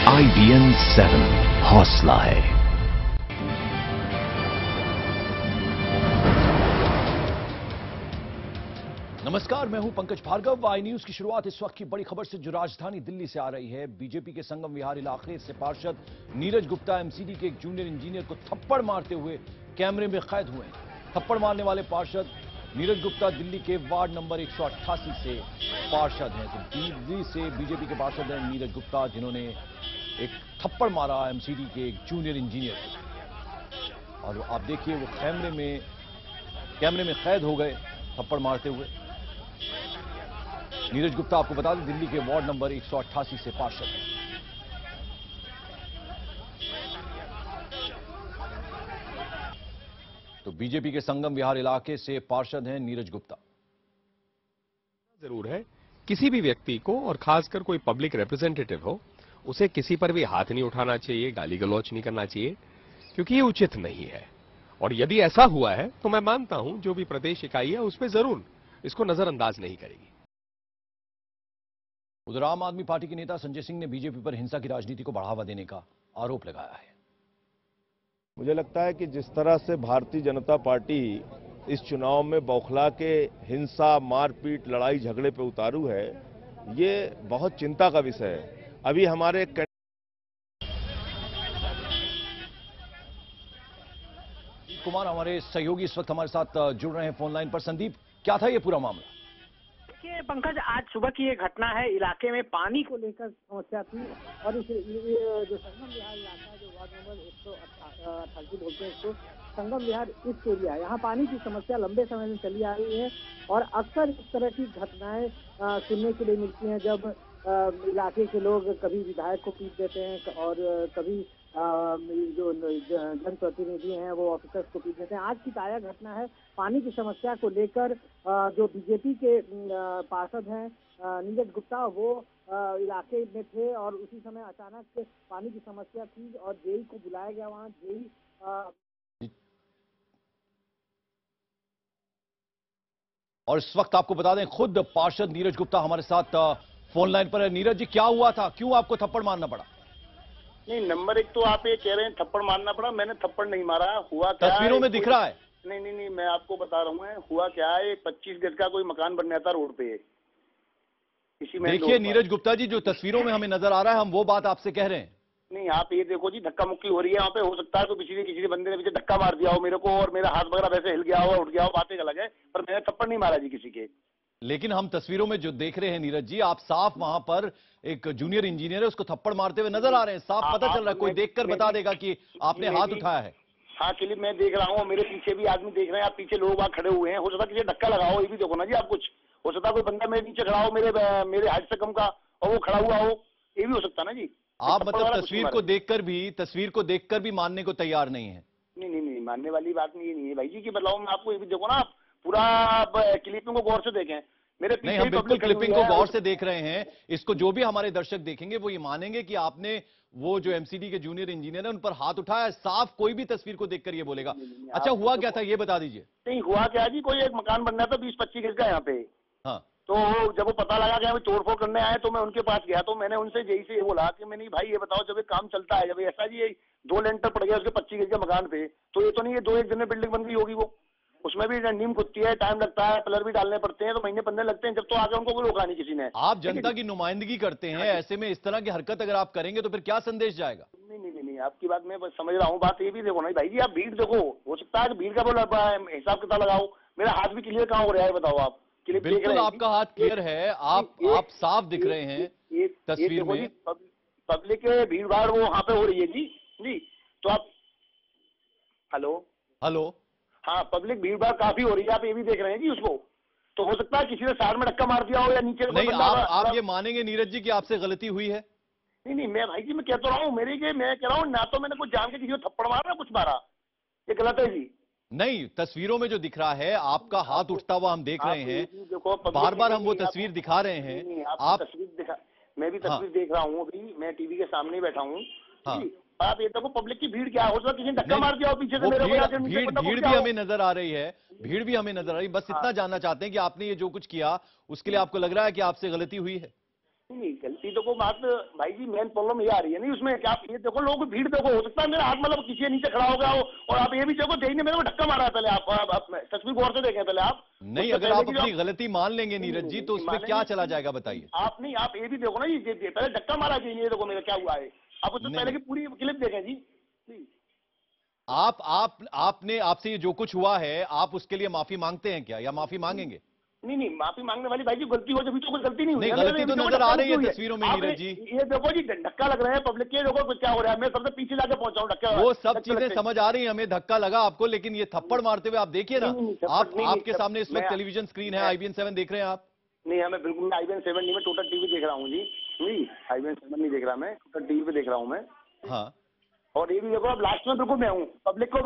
IBN 7 हौसला है। नमस्कार, मैं हूं पंकज भार्गव। आई न्यूज की शुरुआत इस वक्त की बड़ी खबर से जो राजधानी दिल्ली से आ रही है। बीजेपी के संगम विहार इलाके से पार्षद नीरज गुप्ता एमसीडी के एक जूनियर इंजीनियर को थप्पड़ मारते हुए कैमरे में कैद हुए हैं। थप्पड़ मारने वाले पार्षद नीरज गुप्ता दिल्ली के वार्ड नंबर 188 से पार्षद हैं। तो दिल्ली से बीजेपी के पार्षद हैं नीरज गुप्ता, जिन्होंने एक थप्पड़ मारा एमसीडी के एक जूनियर इंजीनियर को। और आप देखिए वो कैमरे में कैद हो गए थप्पड़ मारते हुए। नीरज गुप्ता, आपको बता दें, दिल्ली के वार्ड नंबर 188 से पार्षद हैं। तो बीजेपी के संगम विहार इलाके से पार्षद हैं नीरज गुप्ता। जरूर है, किसी भी व्यक्ति को और खासकर कोई पब्लिक रिप्रेजेंटेटिव हो, उसे किसी पर भी हाथ नहीं उठाना चाहिए, गाली गलौच नहीं करना चाहिए, क्योंकि ये उचित नहीं है। और यदि ऐसा हुआ है तो मैं मानता हूं जो भी प्रदेश इकाई है उस पर जरूर इसको नजरअंदाज नहीं करेगी। उधर आम आदमी पार्टी के नेता संजय सिंह ने बीजेपी पर हिंसा की राजनीति को बढ़ावा देने का आरोप लगाया है। मुझे लगता है कि जिस तरह से भारतीय जनता पार्टी इस चुनाव में बौखला के हिंसा, मारपीट, लड़ाई झगड़े पे उतारू है, ये बहुत चिंता का विषय है। अभी हमारे कुमार हमारे सहयोगी इस वक्त हमारे साथ जुड़ रहे हैं फोन लाइन पर। संदीप, क्या था ये पूरा मामला? देखिए पंकज, आज सुबह की ये घटना है। इलाके में पानी को लेकर समस्या थी और इस जो संगम विहार इलाका है, जो वार्ड नंबर 188 बोलते हैं इसको, संगम विहार इस एरिया है, यहाँ पानी की समस्या लंबे समय से चली आ रही है। और अक्सर इस तरह की घटनाएं सुनने के लिए मिलती हैं, जब इलाके के लोग कभी विधायक को पीट देते हैं और कभी जो जनप्रतिनिधि हैं वो ऑफिसर्स को पीट देते हैं। आज की ताजा घटना है, पानी की समस्या को लेकर जो बीजेपी के पार्षद हैं नीरज गुप्ता, वो इलाके में थे और उसी समय अचानक पानी की समस्या थी और जेई को बुलाया गया। वहाँ जेई और इस वक्त आपको बता दें, खुद पार्षद नीरज गुप्ता हमारे साथ फोन लाइन पर है। नीरज जी, क्या हुआ था, क्यों आपको थप्पड़ मारना पड़ा? नहीं, नंबर एक तो आप ये कह रहे हैं थप्पड़ मारना पड़ा, मैंने थप्पड़ नहीं मारा। हुआ क्या, तस्वीरों में दिख रहा है। नहीं, मैं आपको बता रहा हूँ हुआ क्या है। 25 गज का कोई मकान बनना था रोड पे, इसी में देखिए नीरज गुप्ता जी, जो तस्वीरों में हमें नजर आ रहा है, हम वो बात आपसे कह रहे हैं। नहीं, आप ये देखो जी, धक्का मुक्की हो रही है वहाँ पे। हो सकता है तो किसी बंदे ने पीछे धक्का मार दिया हो मेरे को और मेरा हाथ वगैरह वैसे हिल गया हो, उठ गया हो, बातें अलग है, पर मैंने थप्पड़ नहीं मारा जी किसी के। लेकिन हम तस्वीरों में जो देख रहे हैं नीरज जी, आप साफ वहां पर एक जूनियर इंजीनियर है, उसको थप्पड़ मारते हुए नजर आ रहे हैं। साफ पता चल रहा है, कोई देखकर बता देगा कि आपने हाथ उठाया है। हाँ, क्लिप मैं देख रहा हूँ, मेरे पीछे भी आदमी देख रहे हैं, आप पीछे लोग वहाँ खड़े हुए हैं। हो सकता है किसी धक्का लगाओ, ये भी देखो ना जी आप। कुछ हो सकता है कोई बंदा मेरे नीचे खड़ा हो, मेरे हाइट से कम का, और वो खड़ा हुआ हो, ये भी हो सकता है ना जी। आप मतलब तस्वीर को देखकर भी मानने को तैयार नहीं है? नहीं, मानने वाली बात नहीं है भाई जी। कि बताओ, मैं आपको ये भी देखो ना, आप पूरा क्लिपिंग को गौर से देखें। मेरे नहीं, हम बिल्कुल क्लिपिंग को गौर से देख रहे हैं। इसको जो भी हमारे दर्शक देखेंगे वो ये मानेंगे कि आपने वो जो एमसीडी के जूनियर इंजीनियर है उन पर हाथ उठाया। साफ कोई भी तस्वीर को देखकर ये बोलेगा। अच्छा, हुआ क्या था ये बता दीजिए। नहीं, हुआ क्या जी, कोई एक मकान बनना था 20-25 गज का यहाँ पे। हाँ, तो जब वो पता लगा कि हमें तोड़फोड़ करने आए, तो मैं उनके पास गया। तो मैंने उनसे यही से बोला कि मैं, नहीं भाई ये बताओ, जब ये काम चलता है, जब ऐसा जी 2 लेंटर पड़ गया उसके 25 गज के मकान पे, तो ये तो नहीं है 2-1 दिन में बिल्डिंग बन गई होगी। वो उसमें भी नीम खुदती है, टाइम लगता है, पिलर भी डालने पड़ते हैं, तो महीने 15 लगते हैं। जब तो आगे उनको कोई रोका नहीं किसी ने। आप जनता की नुमाइंदगी करते हैं, ऐसे में इस तरह की हरकत अगर आप करेंगे तो फिर क्या संदेश जाएगा? नहीं, आपकी बात मैं समझ रहा हूँ। बात ये भी देखो ना भाई जी, आप भीड़ देखो। हो सकता है कि भीड़ का हिसाब किताब लगाओ। मेरा हाथ भी क्लियर कहाँ हो रहा है बताओ आप? बिल्कुल आपका हाथ क्लियर है, आप साफ दिख रहे हैं तस्वीर में। पब्लिक भीड़ भाड़ वो वहाँ पे हो रही है जी। तो आप हेलो, हाँ, पब्लिक भीड़ भाड़ काफी हो रही है, आप ये भी देख रहे हैं जी उसको। तो हो सकता है किसी ने साइड में धक्का मार दिया हो या नीचे। नहीं, आप ये मानेंगे नीरज जी कि आपसे गलती हुई है? नहीं, मैं भाई जी मैं कह तो रहा हूँ, मैं कह रहा हूँ ना, तो मैंने कुछ जान के किसी को थप्पड़ मारा, कुछ मारा, ये गलत है जी। नहीं, तस्वीरों में जो दिख रहा है आपका हाथ उठता हुआ हम देख रहे हैं। बार बार हम वो तस्वीर दिखा रहे हैं। आप तस्वीर दिखा, मैं भी तस्वीर देख रहा हूँ अभी, मैं टीवी के सामने ही बैठा हूँ। आप ये देखो पब्लिक की भीड़ क्या हो सकता है, किसी ने धक्का मार दिया हो पीछे से। भीड़ भी हमें नजर आ रही है, भीड़ भी हमें नजर आ रही है। बस इतना जानना चाहते हैं कि आपने ये जो कुछ किया उसके लिए आपको लग रहा है कि आपसे गलती हुई है? नहीं, गलती तो को बात भाई जी, मेन प्रॉब्लम ये आ रही है नहीं उसमें, क्या आप ये देखो, लोग भीड़ देखो, हो सकता है मेरा हाथ मतलब किसी के नीचे खड़ा हो गया हो, और आप ये भी देखो, देखने मेरे को धक्का मारा है पहले, आप तस्वीर गौर से देखें पहले आप। नहीं, अगर आप अपनी गलती मान लेंगे नीरज जी, तो उसमें क्या चला जाएगा बताइए। आप नहीं, आप ये भी देखो ना जी, पहले धक्का मारा जी, ये देखो मेरा क्या हुआ है, आप उससे पहले की पूरी क्लिप देखें जी। आपने आपसे ये जो कुछ हुआ है, आप उसके लिए माफी मांगते हैं क्या, या माफी मांगेंगे? नहीं, माफी मांगने वाली भाई जी गलती हो, जब तो कोई गलती नहीं हुई। नहीं, गलती तो नजर आ रही है तस्वीरों में नीरज जी। ये देखो जी, धक्का लग रहा है पब्लिक के, देखो कुछ क्या हो रहा है, मैं सबसे पीछे जाके पहुंचा हूँ धक्का। वो सब चीजें समझ आ रही हैं, हमें धक्का लगा आपको, लेकिन ये थप्पड़ मारते हुए आप देखिए ना, आपके सामने इस वक्त टेलीविजन स्क्रीन है, IBN 7 देख रहे हैं आप? नहीं, हमें बिल्कुल IBN 7 नहीं, मैं टोटल टीवी देख रहा हूँ जी। नहीं, IBN 7 नहीं देख रहा, मैं टोटल टीवी पे देख रहा हूँ मैं। हाँ, और ये भी देखो, अब लास्ट में बिल्कुल मैं हूँ, पब्लिक से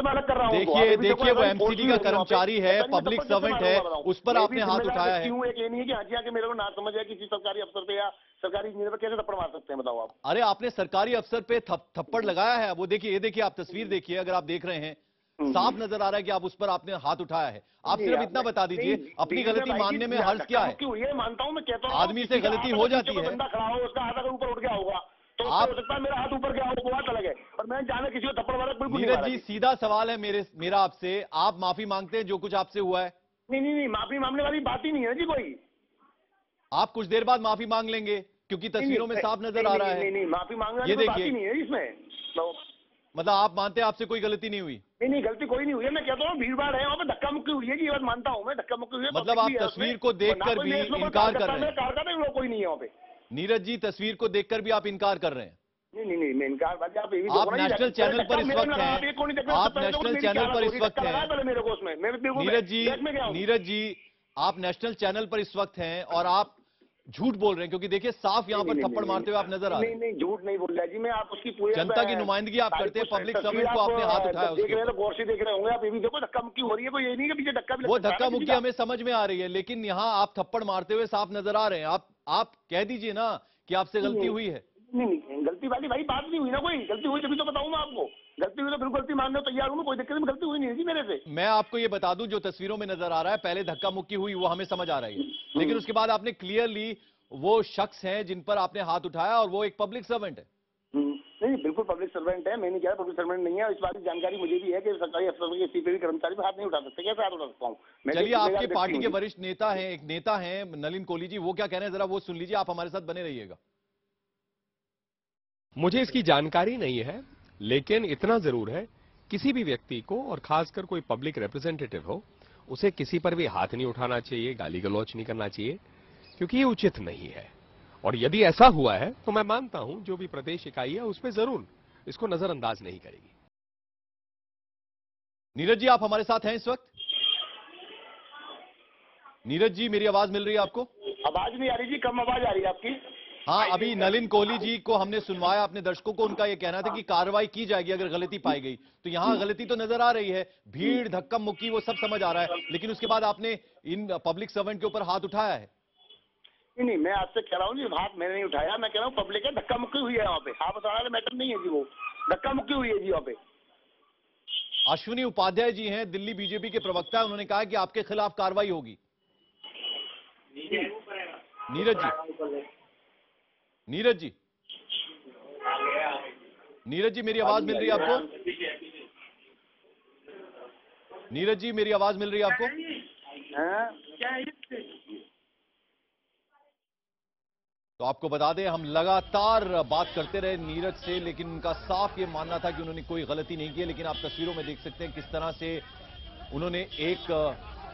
मैं अलग कर रहा हूँ। देखिए, वो MCD का कर्मचारी है, पब्लिक सर्वेंट है, उस पर आपने हाथ उठाया है। क्यों? एक ये नहीं है कि हाँ जी आके मेरे को ना समझ है किसी सरकारी अफसर पे या सरकारी इंजीनियर पे कैसे थप्पड़ मार सकते हैं, बताओ आप। अरे, आपने सरकारी अफसर पे थप्पड़ लगाया है, वो देखिए, ये देखिए, आप तस्वीर देखिए, अगर आप देख रहे हैं, साफ नजर आ रहा है कि आप उस पर आपने हाथ उठाया है। आप सिर्फ इतना बता दीजिए, अपनी गलती मानने में हर्ज क्या है? ये मानता हूँ, मैं कहता हूँ आदमी से गलती हो जाती है। बंदा खड़ा हो, उसका हाथ अगर ऊपर उठ गया होगा तो हो सकता है मेरा हाथ ऊपर गया हो, वो बात अलग है, और मैं जाने किसी को थप्पड़ मारा बिल्कुल। नीरज जी, सीधा सवाल है मेरा आपसे, आप माफी मांगते हैं जो कुछ आपसे हुआ है? नहीं, माफी मांगने वाली बात ही नहीं है जी कोई। आप कुछ देर बाद माफी मांग लेंगे, क्योंकि तस्वीरों में साफ नजर आ रहा है। नहीं, माफी मांगने वाली बात ही नहीं है इसमें। मतलब आप मानते हैं आपसे कोई गलती नहीं हुई? नहीं, गलती कोई नहीं हुई है, मैं कहता हूँ भीड़ भाड़ है वहाँ पे, धक्का मुक्की हुई है कि ये बात मानता हूँ मैं, धक्का मुक्की हुई है। मतलब आप तस्वीर को देखकर भी इनकार कर रहे हैं? कोई नहीं है वहाँ पे। नीरज जी, तस्वीर को देखकर भी आप इनकार कर रहे हैं? नहीं, मैं इनकार, आप नेशनल चैनल पर इस वक्त हैं, आप नेशनल चैनल पर इस वक्त हैं नीरज जी, आप नेशनल चैनल पर इस वक्त हैं और आप झूठ बोल रहे हैं, क्योंकि देखिए साफ यहां पर थप्पड़ मारते हुए आप नजर आ रहे हैं। नहीं, झूठ नहीं बोल रहा जी मैं, आप उसकी पूरी जनता की नुमाइंदगी आप करते हैं, पब्लिक सर्वेंट को आपने हाथ उठाया, देख रहे हैं, गौर से देख रहे होंगे आप, ये भी देखो धक्का मुक्की हो रही है, कोई ये नहीं है पीछे धक्का भी, वो धक्का मुक्की हमें समझ में आ रही है, लेकिन यहाँ आप थप्पड़ मारते हुए साफ नजर आ रहे हैं। आप कह दीजिए ना कि आपसे गलती हुई है। नहीं, गलती वाली भाई बात नहीं हुई ना, कोई गलती हुई तभी तो बताऊं मैं आपको, गलती हुई तो बिल्कुल गलती मानने तैयार हूं, कोई दिक्कत नहीं, गलती हुई नहीं थी मेरे से। मैं आपको ये बता दूं, जो तस्वीरों में नजर आ रहा है, पहले धक्का मुक्की हुई वो हमें समझ आ रही है, लेकिन उसके बाद आपने क्लियरली वो शख्स हैं जिन पर आपने हाथ उठाया, और वो एक पब्लिक सर्वेंट है। नहीं, बिल्कुल पब्लिक सर्वेंट है, मैं नहीं कह रहा पब्लिक सर्वेंट नहीं है, इस बात की जानकारी मुझे भी है कि सरकारी अफसर के सीपी कर्मचारी पे हाथ नहीं उठा सकते, कैसे हाथ उठा सकता हूँ? चलिए, आपके पार्टी के वरिष्ठ नेता हैं, एक नेता हैं नलिन कोहली जी, वो क्या कह रहे हैं जरा वो सुन लीजिए, आप हमारे साथ बने रहिएगा। मुझे इसकी जानकारी नहीं है, लेकिन इतना जरूर है, किसी भी व्यक्ति को, और खासकर कोई पब्लिक रिप्रेजेंटेटिव हो, उसे किसी पर भी हाथ नहीं उठाना चाहिए, गाली गलौच नहीं करना चाहिए, क्योंकि ये उचित नहीं है। और यदि ऐसा हुआ है तो मैं मानता हूं जो भी प्रदेश इकाई है उस पर जरूर इसको नजरअंदाज नहीं करेगी। नीरज जी, आप हमारे साथ हैं इस वक्त? नीरज जी, मेरी आवाज मिल रही है आपको? आवाज नहीं आ रही जी, कम आवाज आ रही है आपकी। हाँ, अभी नलिन कोहली जी को हमने सुनवाया, अपने दर्शकों को उनका यह कहना था कि कार्रवाई की जाएगी अगर गलती पाई गई, तो यहां गलती तो नजर आ रही है, भीड़ धक्का मुक्की वो सब समझ आ रहा है, लेकिन उसके बाद आपने इन पब्लिक सर्वेंट के ऊपर हाथ उठाया है। नहीं, मैं आपसे कह रहा हूँ जी, हाथ मैंने नहीं उठाया, मैं कह रहा हूँ पब्लिक है, धक्का मुक्की हुई है वहाँ पे, हाथ उठाना मैटर नहीं है जी, वो धक्का मुक्की हुई है जी वहाँ पे। अश्विनी उपाध्याय जी हैं, दिल्ली बीजेपी के प्रवक्ता है, उन्होंने कहा कि आपके खिलाफ कार्रवाई होगी। नीरज जी, नीरज जी, मेरी आवाज मिल रही है आपको? नीरज जी, मेरी आवाज मिल रही है आपको? तो आपको बता दें, हम लगातार बात करते रहे नीरज से, लेकिन उनका साफ ये मानना था कि उन्होंने कोई गलती नहीं की, लेकिन आप तस्वीरों में देख सकते हैं किस तरह से उन्होंने एक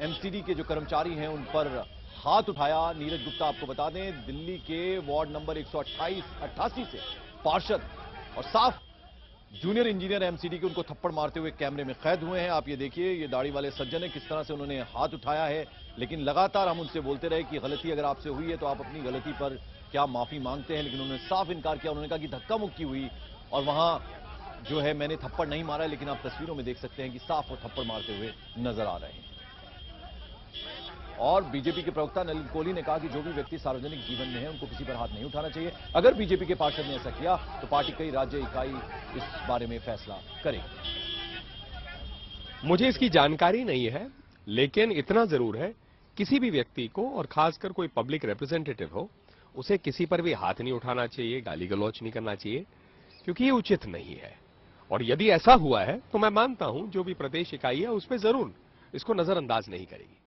एमसीडी के जो कर्मचारी हैं उन पर हाथ उठाया। नीरज गुप्ता, आपको बता दें, दिल्ली के वार्ड नंबर 188 से पार्षद और साफ जूनियर इंजीनियर एमसीडी के उनको थप्पड़ मारते हुए कैमरे में कैद हुए हैं। आप ये देखिए, ये दाढ़ी वाले सज्जन है, किस तरह से उन्होंने हाथ उठाया है, लेकिन लगातार हम उनसे बोलते रहे कि गलती अगर आपसे हुई है तो आप अपनी गलती पर क्या माफी मांगते हैं, लेकिन उन्होंने साफ इनकार किया। उन्होंने कहा कि धक्का मुक्की हुई और वहां जो है मैंने थप्पड़ नहीं मारा है, लेकिन आप तस्वीरों में देख सकते हैं कि साफ वो थप्पड़ मारते हुए नजर आ रहे हैं। और बीजेपी के प्रवक्ता नलिन कोहली ने कहा कि जो भी व्यक्ति सार्वजनिक जीवन में है उनको किसी पर हाथ नहीं उठाना चाहिए। अगर बीजेपी के पार्षद ने ऐसा किया तो पार्टी कई राज्य इकाई इस बारे में फैसला करेगी। मुझे इसकी जानकारी नहीं है, लेकिन इतना जरूर है, किसी भी व्यक्ति को, और खासकर कोई पब्लिक रिप्रेजेंटेटिव हो, उसे किसी पर भी हाथ नहीं उठाना चाहिए, गाली गलौज नहीं करना चाहिए, क्योंकि ये उचित नहीं है। और यदि ऐसा हुआ है तो मैं मानता हूं जो भी प्रदेश इकाई है उस पर जरूर इसको नजरअंदाज नहीं करेगी।